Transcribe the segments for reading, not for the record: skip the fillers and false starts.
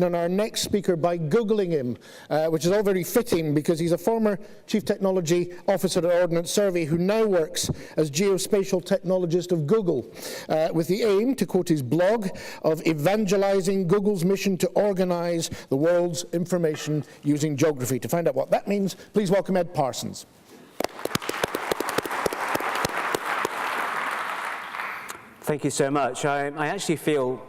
on our next speaker by Googling him, which is all very fitting because he's a former Chief Technology Officer at Ordnance Survey who now works as Geospatial Technologist of Google, with the aim, to quote his blog, of evangelizing Google's mission to organize the world's information using geography. To find out what that means, please welcome Ed Parsons. Thank you so much. I actually feel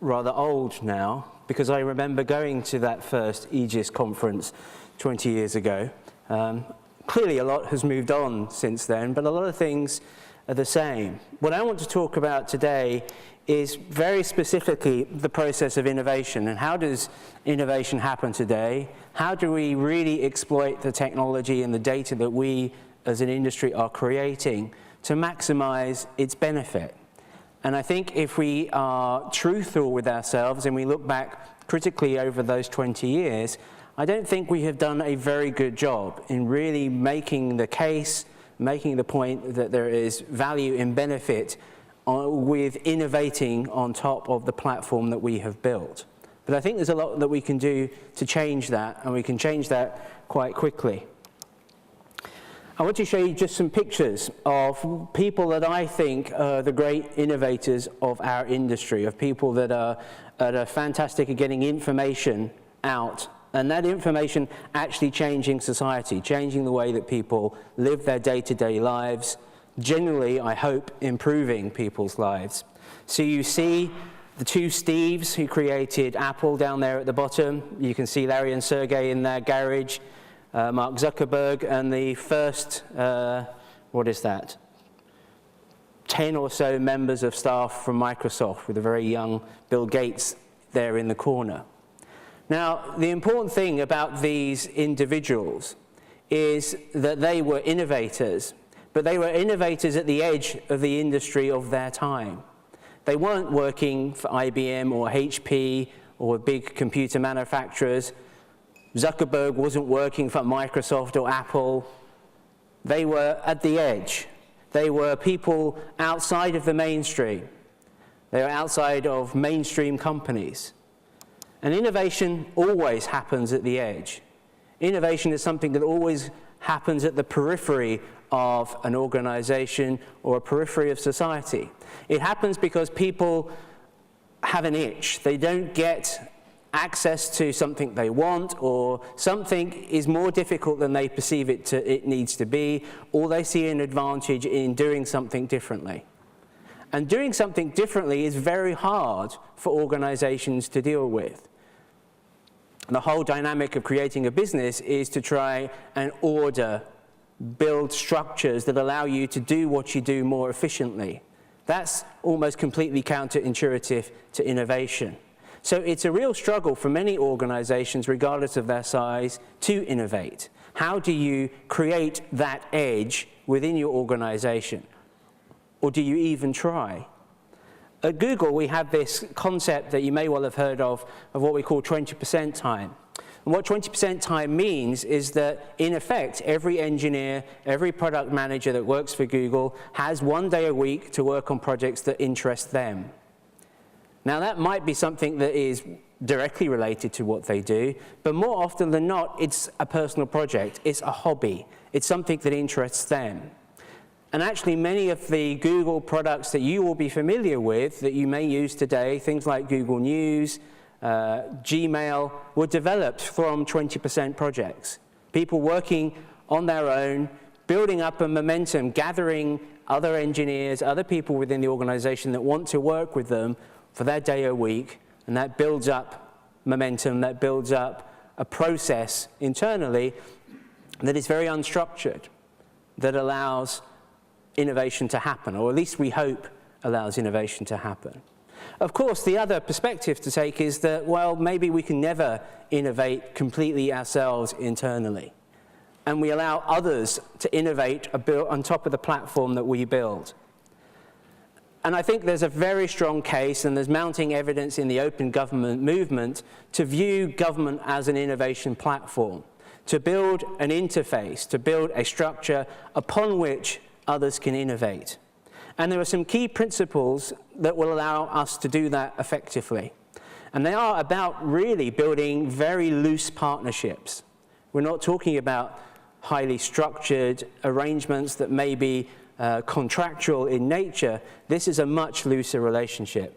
rather old now, because I remember going to that first Aegis conference 20 years ago. Clearly a lot has moved on since then, but a lot of things are the same. What I want to talk about today is very specifically the process of innovation, and how does innovation happen today? How do we really exploit the technology and the data that we as an industry are creating to maximize its benefit? And I think if we are truthful with ourselves and we look back critically over those 20 years, I don't think we have done a very good job in really making the case, making the point that there is value and benefit with innovating on top of the platform that we have built. But I think there's a lot that we can do to change that, and we can change that quite quickly. I want to show you just some pictures of people that I think are the great innovators of our industry, of people that are fantastic at getting information out, and that information actually changing society, changing the way that people live their day-to-day lives, generally, I hope, improving people's lives. So you see the two Steves who created Apple down there at the bottom. You can see Larry and Sergey in their garage. Mark Zuckerberg and the first, 10 or so members of staff from Microsoft, with a very young Bill Gates there in the corner. Now, the important thing about these individuals is that they were innovators, but they were innovators at the edge of the industry of their time. They weren't working for IBM or HP or big computer manufacturers. Zuckerberg wasn't working for Microsoft or Apple. They were at the edge. They were people outside of the mainstream. They were outside of mainstream companies. And innovation always happens at the edge. Innovation is something that always happens at the periphery of an organization or a periphery of society. It happens because people have an itch. They don't get access to something they want, or something is more difficult than they perceive it needs to be, or they see an advantage in doing something differently. And doing something differently is very hard for organizations to deal with. The whole dynamic of creating a business is to try and build structures that allow you to do what you do more efficiently. That's almost completely counterintuitive to innovation. So it's a real struggle for many organizations, regardless of their size, to innovate. How do you create that edge within your organization? Or do you even try? At Google, we have this concept that you may well have heard of what we call 20% time. And what 20% time means is that, in effect, every engineer, every product manager that works for Google has one day a week to work on projects that interest them. Now, that might be something that is directly related to what they do, but more often than not, it's a personal project. It's a hobby. It's something that interests them. And actually, many of the Google products that you will be familiar with, that you may use today, things like Google News, Gmail, were developed from 20% projects. People working on their own, building up a momentum, gathering other engineers, other people within the organization that want to work with them for their day a week, and that builds up momentum, that builds up a process internally that is very unstructured, that allows innovation to happen, or at least we hope allows innovation to happen. Of course, the other perspective to take is that, well, maybe we can never innovate completely ourselves internally, and we allow others to innovate on top of the platform that we build. And I think there's a very strong case, and there's mounting evidence in the open government movement, to view government as an innovation platform, to build an interface, to build a structure upon which others can innovate. And there are some key principles that will allow us to do that effectively. And they are about really building very loose partnerships. We're not talking about highly structured arrangements that may be contractual in nature. This is a much looser relationship.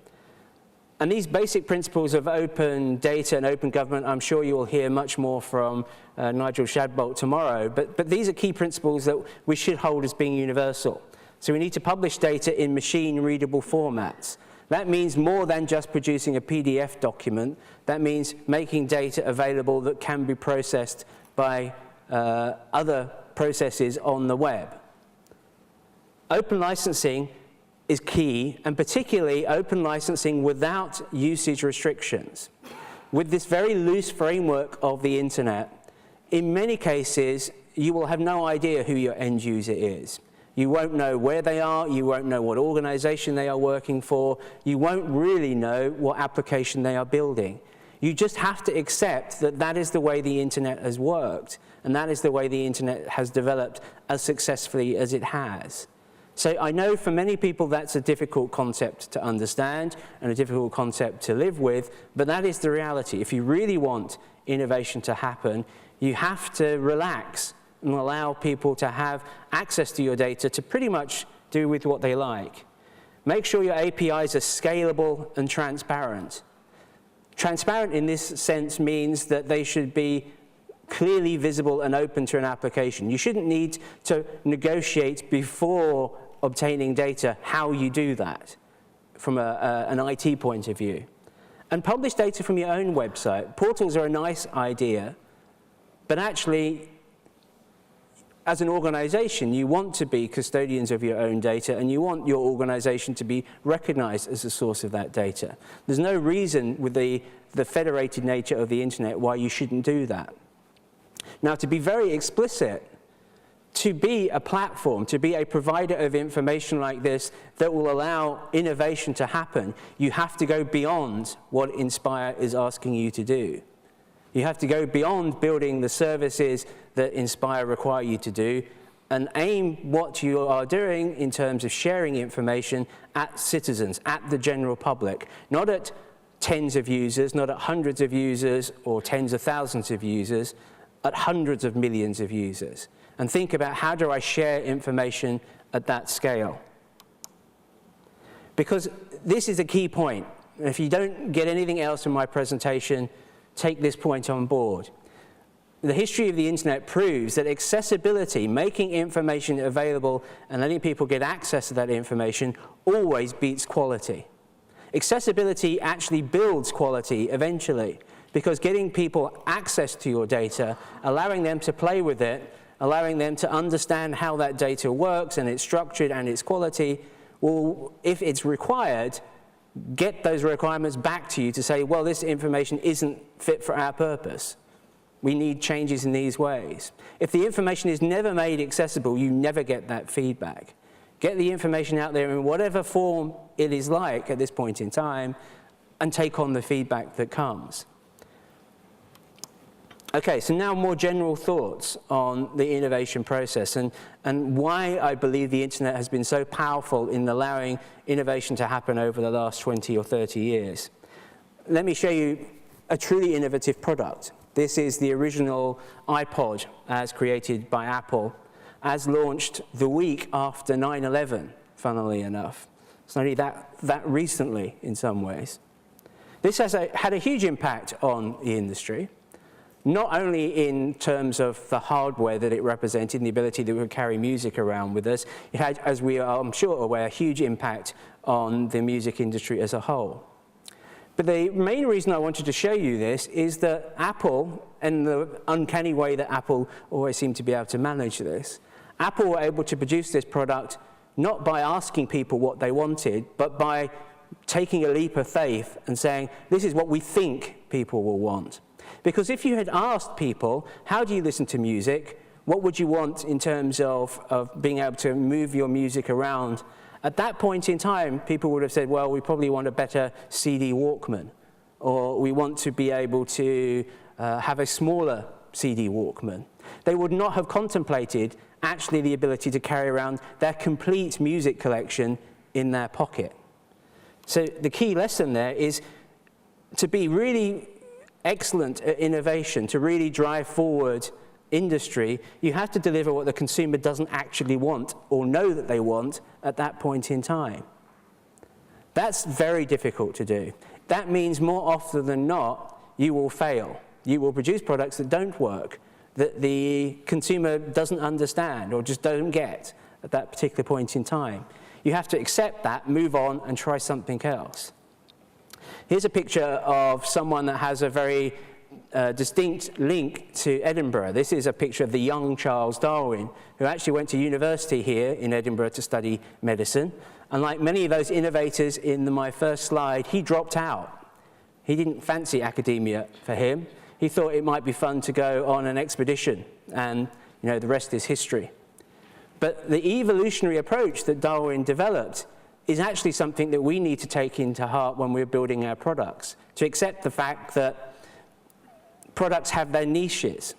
And these basic principles of open data and open government, I'm sure you will hear much more from Nigel Shadbolt tomorrow, but these are key principles that we should hold as being universal. So we need to publish data in machine-readable formats. That means more than just producing a PDF document. That means making data available that can be processed by other processes on the web. Open licensing is key, and particularly open licensing without usage restrictions. With this very loose framework of the internet, in many cases, you will have no idea who your end user is. You won't know where they are, you won't know what organization they are working for, you won't really know what application they are building. You just have to accept that that is the way the internet has worked, and that is the way the internet has developed as successfully as it has. So I know for many people that's a difficult concept to understand and a difficult concept to live with, but that is the reality. If you really want innovation to happen, you have to relax and allow people to have access to your data to pretty much do with what they like. Make sure your APIs are scalable and transparent. Transparent in this sense means that they should be clearly visible and open to an application. You shouldn't need to negotiate before obtaining data how you do that from an IT point of view. And publish data from your own website. Portals are a nice idea, but actually, as an organization, you want to be custodians of your own data, and you want your organization to be recognized as a source of that data. There's no reason with the federated nature of the internet why you shouldn't do that. Now, to be very explicit, to be a platform, to be a provider of information like this that will allow innovation to happen, you have to go beyond what Inspire is asking you to do. You have to go beyond building the services that Inspire require you to do and aim what you are doing in terms of sharing information at citizens, at the general public, not at tens of users, not at hundreds of users or tens of thousands of users, at hundreds of millions of users. And think about, how do I share information at that scale? Because this is a key point. If you don't get anything else from my presentation, take this point on board. The history of the internet proves that accessibility, making information available and letting people get access to that information, always beats quality. Accessibility actually builds quality eventually, because getting people access to your data, allowing them to play with it, allowing them to understand how that data works and it's structured and its quality, will, if it's required, get those requirements back to you to say, well, this information isn't fit for our purpose. We need changes in these ways. If the information is never made accessible, you never get that feedback. Get the information out there in whatever form it is like at this point in time, and take on the feedback that comes. Okay, so now more general thoughts on the innovation process and why I believe the internet has been so powerful in allowing innovation to happen over the last 20 or 30 years. Let me show you a truly innovative product. This is the original iPod as created by Apple, as launched the week after 9/11, funnily enough. It's not only that recently in some ways. This has had a huge impact on the industry. Not only in terms of the hardware that it represented and the ability that we could carry music around with us, it had, as we are, I'm sure, aware, a huge impact on the music industry as a whole. But the main reason I wanted to show you this is that Apple, and the uncanny way that Apple always seemed to be able to manage this, Apple were able to produce this product not by asking people what they wanted, but by taking a leap of faith and saying, this is what we think people will want. Because if you had asked people, how do you listen to music? What would you want in terms of being able to move your music around? At that point in time, people would have said, well, we probably want a better CD Walkman, or we want to be able to have a smaller CD Walkman. They would not have contemplated actually the ability to carry around their complete music collection in their pocket. So the key lesson there is to be really excellent at innovation, to really drive forward industry, you have to deliver what the consumer doesn't actually want or know that they want at that point in time. That's very difficult to do. That means more often than not, you will fail. You will produce products that don't work, that the consumer doesn't understand or just don't get at that particular point in time. You have to accept that, move on, and try something else. Here's a picture of someone that has a very distinct link to Edinburgh. This is a picture of the young Charles Darwin, who actually went to university here in Edinburgh to study medicine. And like many of those innovators in my first slide, he dropped out. He didn't fancy academia for him. He thought it might be fun to go on an expedition, and the rest is history. But the evolutionary approach that Darwin developed is actually something that we need to take into heart when we're building our products, to accept the fact that products have their niches,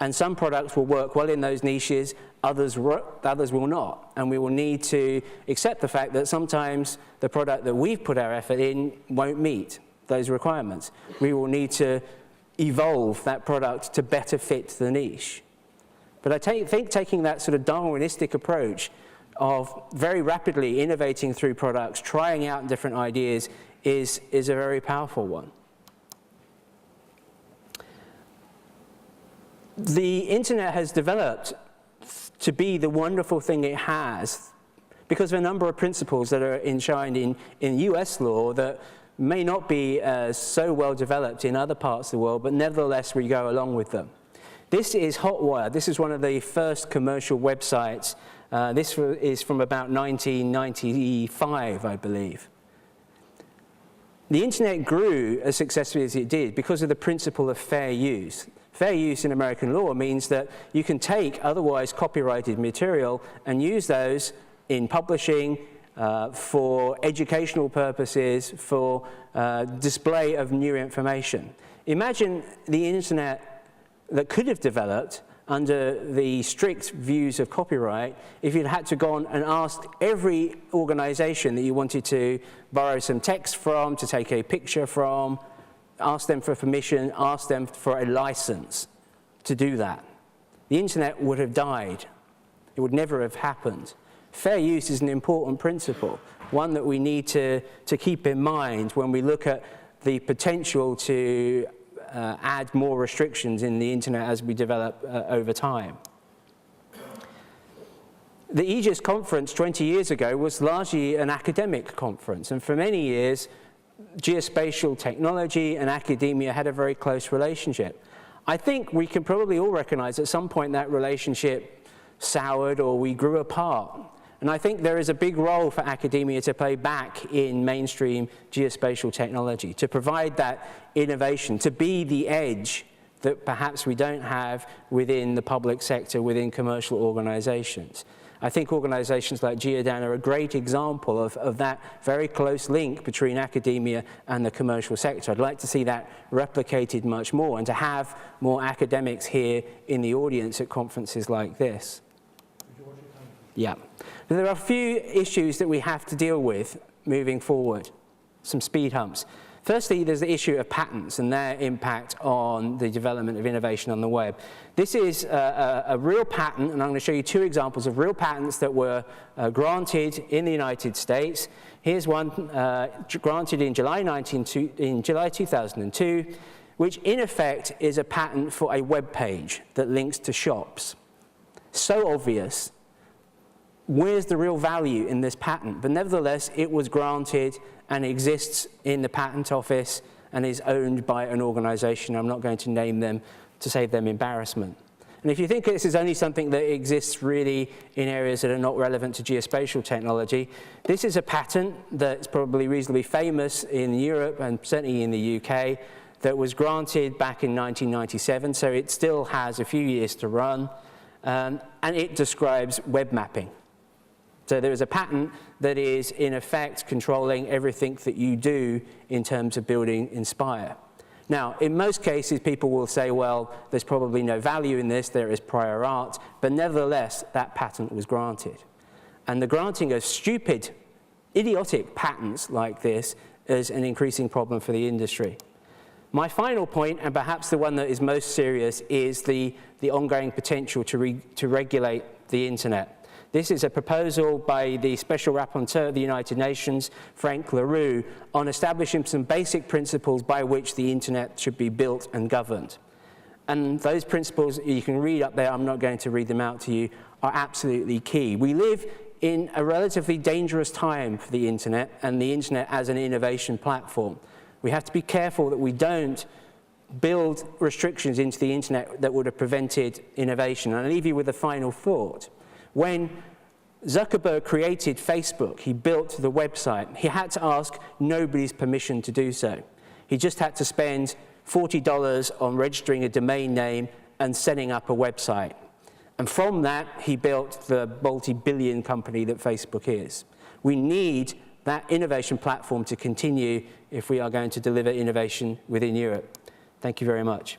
and some products will work well in those niches, others will not. And we will need to accept the fact that sometimes the product that we've put our effort in won't meet those requirements. We will need to evolve that product to better fit the niche. But I think taking that sort of Darwinistic approach of very rapidly innovating through products, trying out different ideas, is a very powerful one. The internet has developed to be the wonderful thing it has because of a number of principles that are enshrined in US law that may not be so well developed in other parts of the world, but nevertheless we go along with them. This is Hotwire. This is one of the first commercial websites. This is from about 1995, I believe. The internet grew as successfully as it did because of the principle of fair use. Fair use in American law means that you can take otherwise copyrighted material and use those in publishing, for educational purposes, for display of new information. Imagine the internet that could have developed under the strict views of copyright if you'd had to go on and ask every organization that you wanted to borrow some text from, to take a picture from, ask them for permission, ask them for a license to do that. The internet would have died. It would never have happened. Fair use is an important principle, one that we need to keep in mind when we look at the potential to add more restrictions in the internet as we develop over time. The Aegis conference 20 years ago was largely an academic conference, and for many years, geospatial technology and academia had a very close relationship. I think we can probably all recognize at some point that relationship soured or we grew apart. And I think there is a big role for academia to play back in mainstream geospatial technology, to provide that innovation, to be the edge that perhaps we don't have within the public sector, within commercial organizations. I think organizations like Geodan are a great example of that very close link between academia and the commercial sector. I'd like to see that replicated much more and to have more academics here in the audience at conferences like this. Yeah. There are a few issues that we have to deal with moving forward, some speed humps. Firstly, there's the issue of patents and their impact on the development of innovation on the web. This is a real patent, and I'm going to show you two examples of real patents that were granted in the United States. Here's one granted in July 2002, which in effect is a patent for a web page that links to shops. So obvious. Where's the real value in this patent? But nevertheless, it was granted and exists in the patent office and is owned by an organization. I'm not going to name them to save them embarrassment. And if you think this is only something that exists really in areas that are not relevant to geospatial technology, this is a patent that's probably reasonably famous in Europe and certainly in the UK that was granted back in 1997, so it still has a few years to run, and it describes web mapping. So there is a patent that is, in effect, controlling everything that you do in terms of building Inspire. Now, in most cases, people will say, well, there's probably no value in this, there is prior art, but nevertheless, that patent was granted. And the granting of stupid, idiotic patents like this is an increasing problem for the industry. My final point, and perhaps the one that is most serious, is the ongoing potential to regulate the internet. This is a proposal by the Special Rapporteur of the United Nations, Frank LaRue, on establishing some basic principles by which the internet should be built and governed. And those principles, you can read up there, I'm not going to read them out to you, are absolutely key. We live in a relatively dangerous time for the internet and the internet as an innovation platform. We have to be careful that we don't build restrictions into the internet that would have prevented innovation. And I'll leave you with a final thought. When Zuckerberg created Facebook, he built the website. He had to ask nobody's permission to do so. He just had to spend $40 on registering a domain name and setting up a website. And from that, he built the multi-billion company that Facebook is. We need that innovation platform to continue if we are going to deliver innovation within Europe. Thank you very much.